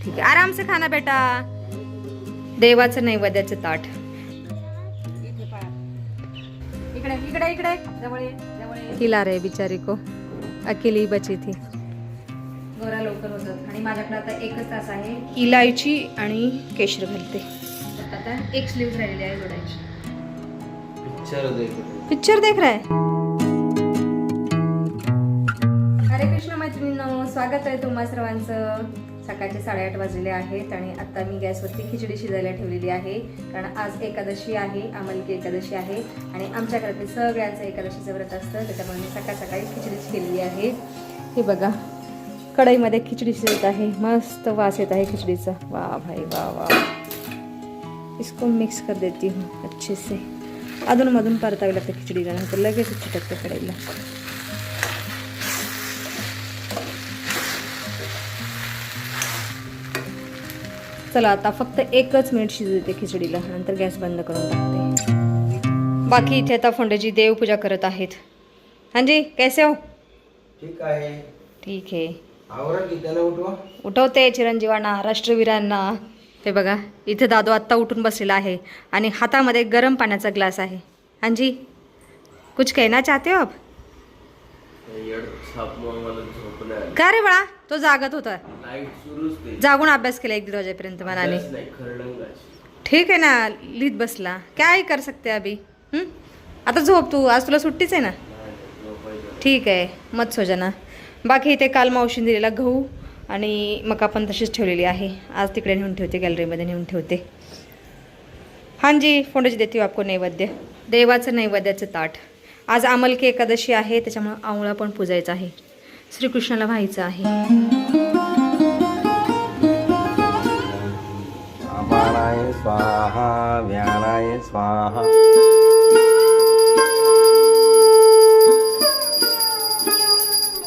ठीक आहे, आराम से खाना बेटा. देवाचं नैवेद्याचं ताट. इकडे इकडे इकडे जवळ हिला रे बिचारी को अकेली बची थी. गोरा लवकर होतात आणि माझ्याकडे आता 1 तास आहे. इलायची आणि केशर घालते. आता एक स्लीव्ह राहिलेली आहे जोडायची. पिक्चर देख रहा है. हरे कृष्ण मैत्रिणींनो, स्वागत आहे तुम्हा सर्वांचं. सकाळचे 8:30 वाजलेले आहेत आणि आता मी गॅसवरती खिचडी शिजायला ठेवलेली आहे. कारण आज एकादशी आहे, आमलकी एकादशी आहे आणि आमच्या घरातील सगळ्यांचं एकादशीचं व्रत असतं. त्याच्यामुळे मी सकाळ सकाळी खिचडीच केलेली आहे. हे बघा, कढईमध्ये खिचडी शिजत आहे. मस्त वास येत आहे खिचडीचा. वाह भाई वाह वाह. इसको मिक्स कर देती हूँ अच्छे से. अधूनमधून परतावी लागते खिचडीला, नंतर लगेच चिटकते कढईला. चला आता फक्त 1 मिनिट शिजू देते खिचडीला, नंतर गॅस बंद करून टाकते. बाकी इथे आता फोंडेजी देवपूजा करत आहेत. हांजी कैसे हो? ठीक आहे. ठीक आहे. आवरा की त्याला उठवा. उठवते चिरंजीवांना, राष्ट्रवीरांना. ते बघा, इथे दादू आत्ता उठून बसलेला आहे आणि हातामध्ये गरम पाण्याचा ग्लास आहे. हांजी कुछ कहना चाहते हो आप? का रे बाळा, तो जागत होता. जागून अभ्यास केला 1-1.5 वाजेपर्यंत मनाने. ठीक आहे ना, लिहित बसला. काय कर सकते अभी. आता झोप तू, आज तुला सुट्टीच आहे ना. ठीक आहे, मत सो जाना. बाकी इथे काल मावशीने दिलेला गहू आणि मका पण तशीच ठेवलेली आहे. आज तिकडे नेऊन ठेवते, गॅलरीमध्ये नेऊन ठेवते. हांजी फोंडेजी देते आपको नैवेद्य. देवाचं नैवेद्याचं ताट. आज आमलकी एकादशी आहे, त्याच्यामुळे आवळा पण पूजायचा आहे. श्रीकृष्णाला व्हायचं आहे. अपानाय स्वाहा, व्यानाय स्वाहा.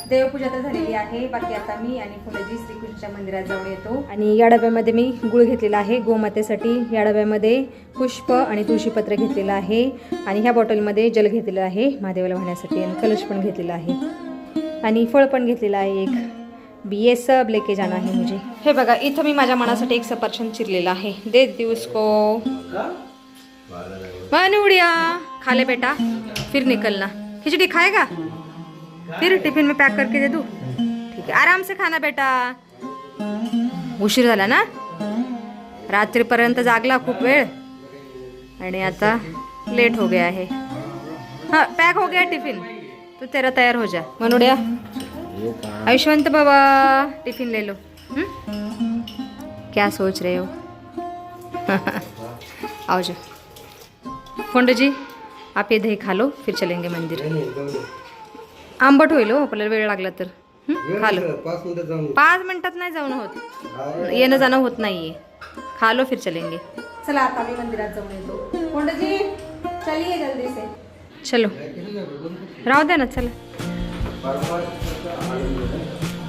देवपूजा तर झालेली आहे. बाकी आता मी आणि फुलजी श्रीकृष्णाच्या मंदिरात जाऊन येतो. आणि या डब्यामध्ये मी गुळ घेतलेला आहे गोमातेसाठी. या डब्यामध्ये पुष्प आणि तुळशीपत्र घेतलेलं आहे आणि ह्या बॉटलमध्ये जल घेतलेलं आहे महादेवाला वाहण्यासाठी आणि कलश पण घेतलेला आहे आणि फळ पण घेतलेलं आहे एक. ये सब लेके जाना है मुझे. हे बघा, इथं मी माझ्या मनासाठी एक सफरचंद चिरलेला आहे. दे दी उसको. मनुड़िया खा ले बेटा, फिर निकलना. खिचड़ी खाएगा फिर टिफिन में पैक करके दे दूँ. ठीक है, आराम से खाना बेटा. उशीर झाला ना, रात्रीपर्यंत जागला खूप वेळ आणि आता लेट हो गया है. हाँ पैक हो गया टिफिन, तो तेरा तैयार हो जा. मनुड़िया आयुष्वंत बाबा टिफिन ले लो. क्या सोच रहे हो? आओ जो. फोंडे जी आप ये दही खा लो, फिर चलेंगे मंदिर. आंबट होईल हो, आपल्याला वेळ लागला तर. खा लो. 5 मिनिटात नाही जाऊन होत, येणं जाणं होत नाहीये. खा लो फिर चलेंगे. चला आता आम्ही मंदिरात जाऊन येतो. फोंडे जी चलिए जल्दी से. चलो राहू द्या ना. चला,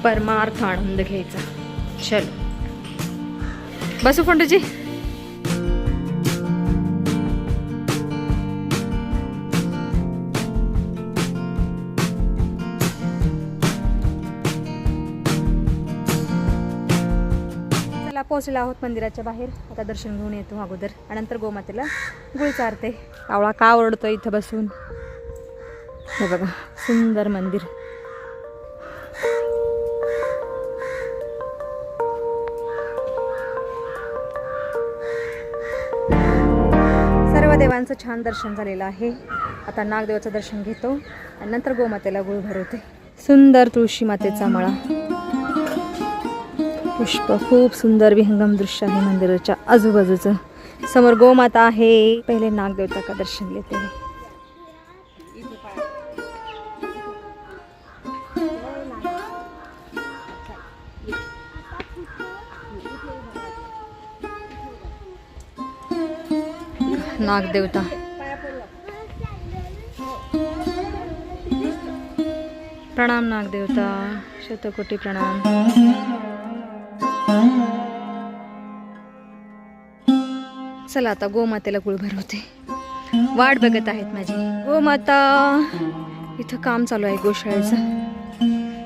परमार्थ आनंद घ्यायचा. चलो बसू फोंडेजी. चला पोहोचलो आहोत मंदिराच्या बाहेर. आता दर्शन घेऊन येतो अगोदर आणि नंतर गोमातेला गुळ चारते. आवळा का ओरडतो इथं बसून. हे बघा, सुंदर मंदिर. सर्व देवांचं छान दर्शन झालेलं आहे. आता नागदेवाचं दर्शन घेतो आणि नंतर गोमातेला गुळ भरवते. सुंदर तुळशी मातेचा मळा, पुष्प, खूप सुंदर विहंगम दृश्य आहे मंदिराच्या आजूबाजूचं. समोर गोमाता आहे. पहिले नागदेवता का दर्शन लेते हैं. नागदेवता. प्रणाम नागदेवता, शतकोटी प्रणाम. चला आता गोमातेला गुळ भरवते. वाट बघत आहेत माझी गोमाता. इथं काम चालू आहे गोशाळेचं.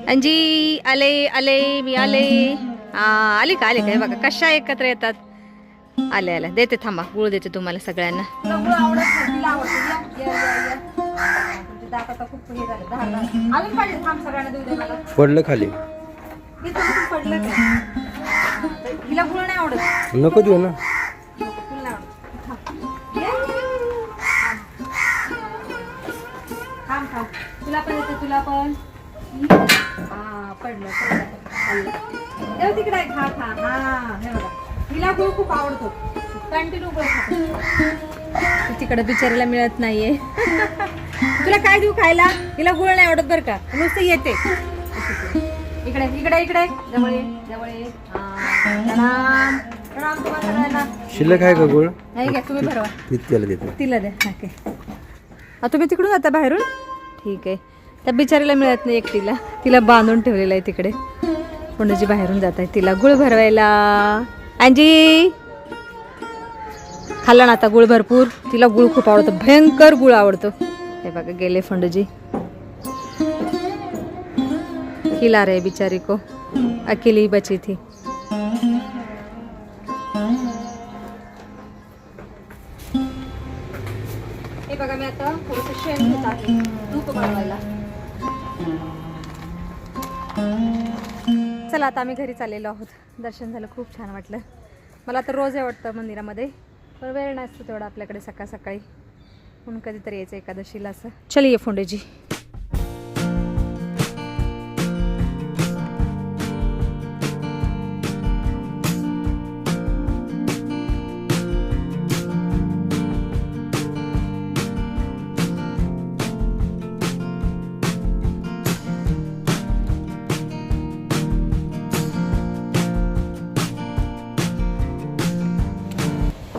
अंजी आले आले, मी आले. आली का हे बघा कशा एकत्र येतात. आल्या आल्या देते, थांबा गुळ देते तुम्हाला सगळ्यांना. पडलं खाली. पडलं का हिला गुळ नाही आवडत. नको देऊ ना. तुला पण येते, तुला पण. पडलं तिकडे खा खा. हा हे बघा हिला गुळ खूप आवडतो, कंटिन्यू गुळ खातो. तिकडे बिचारीला मिळत नाहीये. तुला काय देऊ खायला? हिला गुळ नाही आवडत बरं का, नुसतं येते. इकडे इकडे इकडे जवळ ये, जवळ ये. प्रणाम प्रणाम तुम्हाला सगळ्यांना. शिल्लक आहे का गुळ? नाही घ्या तुम्ही भरवा. तिला देतो. तिला द्या. ओके तुम्ही तिकडून जाता बाहेरून? ठीक आहे. त्या बिचारीला मिळत नाही एकटीला, तिला बांधून ठेवलेलं आहे तिकडे. कोणाची बाहेरून जात आहे तिला गुळ भरवायला. अंजी खाल्ला ना आता गुळ भरपूर. तिला गुळ खूप आवडतो, भयंकर गुळ आवडतो. हे बघा गेले फंडूजी. खिला रहे बिचारी को, अकेली बची थी. हे बघा मी आता थोडंसं शेण घेत आहे तूप बनवायला. चला आता आम्ही घरी चाललेलो आहोत. दर्शन झालं, खूप छान वाटलं. मला तर रोज आवडतं मंदिरामध्ये, पण वेळ नसतो तेवढा आपल्याकडे सकाळ सकाळी, म्हणून कधीतरी यायचं एकादशीला असं. चलिये फोंडेजी.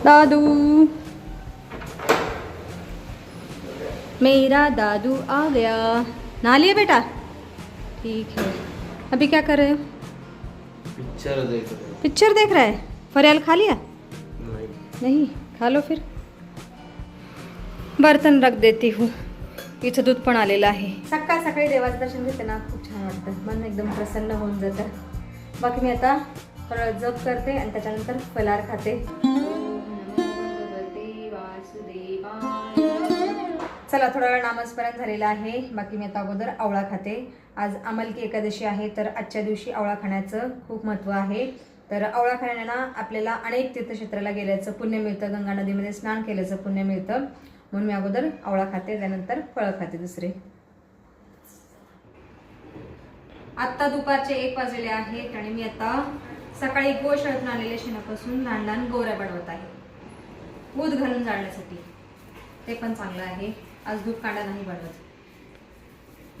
दादू मेरा दादू आ गया. नहा लिया बेटा? ठीक है. अभी क्या कर रहे हो? पिक्चर देख रहा है. फरियाल खा लिया? नहीं खा लो फिर. बर्तन रख देती हूँ. इथं दूध पण आलेलं आहे. सकाळ सकाळी देवाचं दर्शन घेते ना, खूप छान वाटतं, मन एकदम प्रसन्न होऊन जातं. बाकी मी आता थोडं जप करते आणि त्याच्यानंतर फलार खाते. चला थोडा वेळ नामस्मरण झालेलं आहे. बाकी मी आता अगोदर आवळा खाते. आज अमलकी एकादशी आहे, तर आजच्या दिवशी आवळा खाण्याचं खूप महत्त्व आहे. तर आवळा खाण्याने ना आपल्याला अनेक तीर्थक्षेत्राला गेल्याचं पुण्य मिळतं, गंगा नदीमध्ये स्नान केल्याचं पुण्य मिळतं, म्हणून मी अगोदर आवळा खाते, त्यानंतर फळं खाते दुसरे. आत्ता दुपारचे 1 वाजलेले आहेत आणि मी आता सकाळी गोशाळेतून आलेल्या शेणापासून लहान लहान गोऱ्या बनवत आहे, दूध घालून जाळण्यासाठी. ते पण चांगलं आहे. आज दूध कांडा नाही बनवत,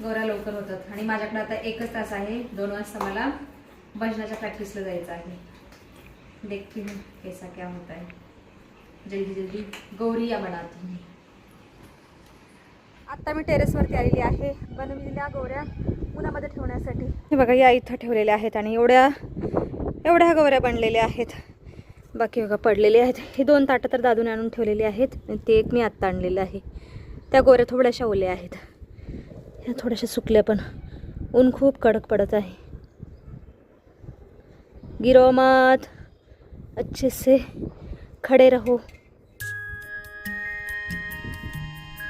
गोऱ्या लवकर होतात. आणि माझ्याकडे आता 1 तास आहे, 2 वाजता मला भजनाच्या प्रॅक्टिसला जायचं आहे. देखती हूँ कैसा क्या होता है. जल्दी जल्दी गौरिया बनाती हूँ. आता मी टेरेसवरती आलेली आहे बनवलेल्या गौऱ्या उन्हामध्ये ठेवण्यासाठी. हे बघा या इथं ठेवलेल्या आहेत आणि एवढ्या गौऱ्या बनलेल्या आहेत. बाकी बघा पडलेले आहेत. हे 2 ताटं तर दादूने आणून ठेवलेले आहेत आणि ते एक मी आत्ता आणलेलं आहे. त्या गोऱ्या थोड्याशा ओल्या आहेत, ह्या थोड्याशा सुकल्या, पण ऊन खूप कडक पडत आहे. गिरो मत, अच्छे से खडे रहो.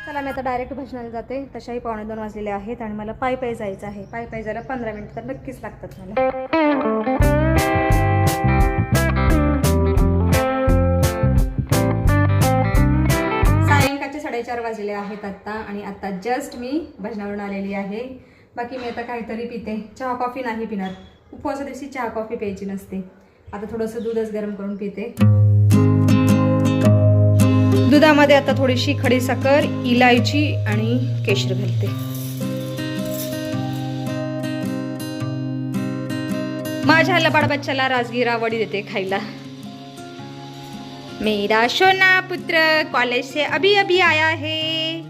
चला मी आता डायरेक्ट भजनाला जाते. तशाही 1:45 वाजलेले आहेत आणि मला पायी जायचं आहे. पायी जायला 15 मिनिट तर नक्कीच लागतात मला. सायंकाळचे 4:30 वाजलेले आहेत आत्ता आणि आत्ता जस्ट मी भजनावरून आलेली आहे. बाकी मी आता काहीतरी पिते. चहा कॉफी नाही पिणार, उपवासा दिवशी चहा कॉफी प्यायची नसते. आता थोडंसं दूधच गरम करून पिते. दुधामध्ये आता थोडीशी खडी साखर, इलायची आणि केशर घालते. माझ्या लबाड बच्चाला राजगिरा वडी देते खायला. मेरा सोना पुत्र कॉलेज से अभी अभी आया है.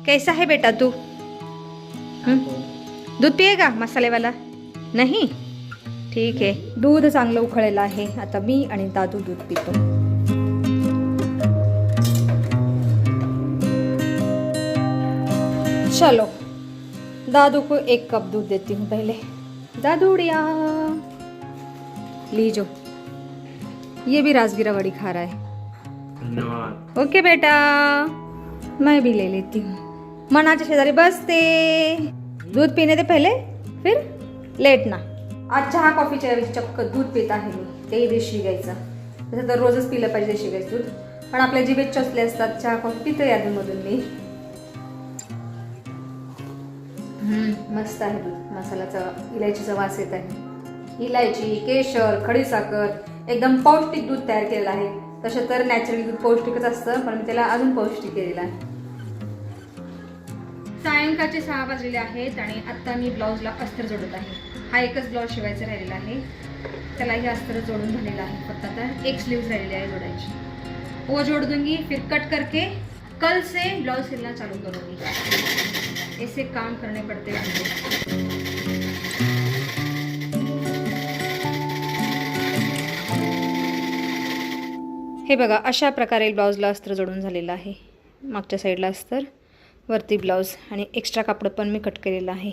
कैसा है बेटा तू? दूध पिएगा मसाले वाला? नहीं, ठीक आहे. दूध चांगलं उकळलेलं आहे. आता मी आणि दादू दूध पितो. चलो दादू को 1 कप दूध देती हूँ पहले. दादूड़िया लीजो, ये भी राजगिरा वड़ी खा रहा है। धन्यवाद। ओके बेटा, मैं भी ले लेती हूँ। मनाच्या शेजारी बसते, दूध पीने दे पहिले, फिर लेटना। आज चहा कॉफीच्या ऐवजी चक्क दूध पित आहे मी, तेही देशी गाईचं। तसं तर रोजच पिलं पाहिजे देशी गाईचं दूध, पण आपल्या जिभेत चोचले असतात, चहा कॉफी पितो यादीमधून मी। मस्त आहे दूध, मसाल्याचा इलायचीचा वास येत आहे। इलायची, केशर, खडीसाखर, एकदम पौष्टिक दूध तयार केलेलं आहे। तसं तर नॅचरली दूध पौष्टिकच असतं, पण मी त्याला अजून पौष्टिक केलेलं आहे। सायंकाळचे 6 वाजलेले आहेत आणि आता मी ब्लाऊजला अस्तर जोडत आहे। हा एकच ब्लाऊज शिवायचा राहिलेला आहे, त्यालाही अस्तर जोडून झालेला आहे। फक्त आता एक स्लीव्ह राहिलेली आहे जोडायची, वो जोड़ दूंगी, फिर कट करके कल से ब्लाउज सिलना चालू करूंगी। ऐसे काम करने पड़ते हैं मुझे। हे बघा, अशा प्रकारे ब्लाऊजला अस्तर जोडून झालेलं आहे। मागच्या साईडला अस्तर, वरती ब्लाऊज आणि एक्स्ट्रा कापड पण मी कट केलेलं आहे।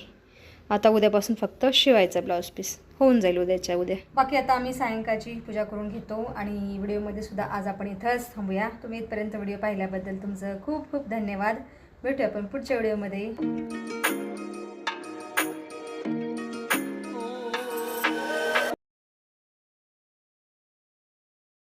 आता उद्यापासून फक्त शिवायचा ब्लाऊज पीस होऊन जाईल उद्याच्या उद्या। बाकी आता आम्ही सायंकाळची पूजा करून घेतो आणि व्हिडिओमध्ये सुद्धा आज आपण इथंच थांबूया। तुम्ही इथपर्यंत व्हिडिओ पाहिल्याबद्दल तुमचं खूप खूप धन्यवाद। भेटूया आपण पुढच्या व्हिडिओमध्ये।